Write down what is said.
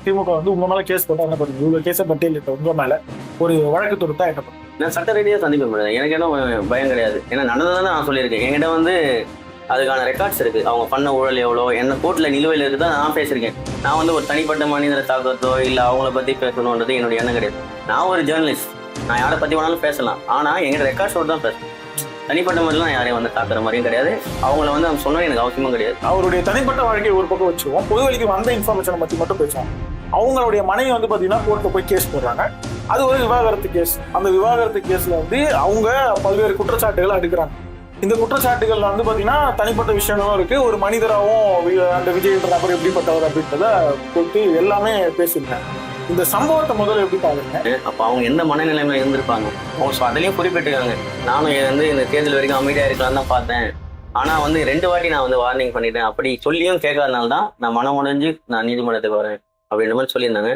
திமுக வந்து உங்க மேல கேஸ் போட்டா என்ன பண்ணுங்க? இவ்வளவு கேஸை பட்டியலிட்ட உங்க மேல ஒரு வழக்கு தொடுத்தா என்ன பண்ணுங்க? நான் சட்ட ரீதியாக சந்திப்பேன் மேடம். எனக்கு என்ன பயம் கிடையாது. ஏன்னா நடந்ததான் நான் சொல்லியிருக்கேன். என்கிட்ட வந்து அதுக்கான ரெக்கார்ட்ஸ் இருக்கு. அவங்க பண்ண ஊழல் எவ்வளோ என்ன கோர்ட்டில் நிலுவையில் இருக்குதான் நான் பேசியிருக்கேன். நான் வந்து ஒரு தனிப்பட்ட மனிதரை தாக்கத்தோ இல்லை அவங்கள பற்றி பேசணுன்றது என்னுடைய எண்ணம் கிடையாது. நான் ஒரு ஜேர்னலிஸ்ட். நான் யாரை பற்றி வேணாலும் பேசலாம். ஆனால் எங்கிட்ட ரெக்கார்ட்ஸோடு தான் பேசுறேன். தனிப்பட்ட முறையில் நான் யாரையும் வந்து தாக்குற மாதிரியும் கிடையாது. அவங்கள வந்து அவங்க சொன்ன எனக்கு அவசியமும் கிடையாது. அவருடைய தனிப்பட்ட வாழ்க்கையை ஒரு பக்கம் வச்சுருவோம். பொதுவெளிக்கு வந்த இன்ஃபர்மேஷனை பற்றி மட்டும் பேசுவோம். அவங்களுடைய மனைவி வந்து பார்த்தீங்கன்னா கோர்ட்டில் போய் கேஸ் போடுறாங்க. அது ஒரு விவாகரத்து கேஸ். அந்த விவாகரத்து கேஸ்ல வந்து அவங்க பல்வேறு குற்றச்சாட்டுகளை அடுக்கிறாங்க. இந்த குற்றச்சாட்டுகள்ல வந்து பாத்தீங்கன்னா தனிப்பட்ட விஷயங்களும் இருக்கு. ஒரு மனிதராகவும் அந்த விஜய்ன்ற நபர் எப்படிப்பட்டவர் அப்படின்றத கொடுத்து எல்லாமே பேசியிருக்காங்க. இந்த சம்பவத்தை முதல்ல எப்படி பாருங்க. அப்போ அவங்க எந்த மனநிலைமையில இருந்திருப்பாங்க? அவங்க அதுலயும் குறிப்பிட்டிருக்காங்க. நானும் வந்து இந்த தேர்தல் வரைக்கும் அமைதியா இருக்கலாம்னு தான் பார்த்தேன். ஆனா வந்து 2 வாட்டி நான் வந்து வார்னிங் பண்ணிட்டேன். அப்படி சொல்லியும் கேட்காதனால தான் நான் மனம் உடைஞ்சு நான் நீதிமன்றத்துக்கு வரேன் அப்படின்ற மாதிரி சொல்லியிருந்தாங்க.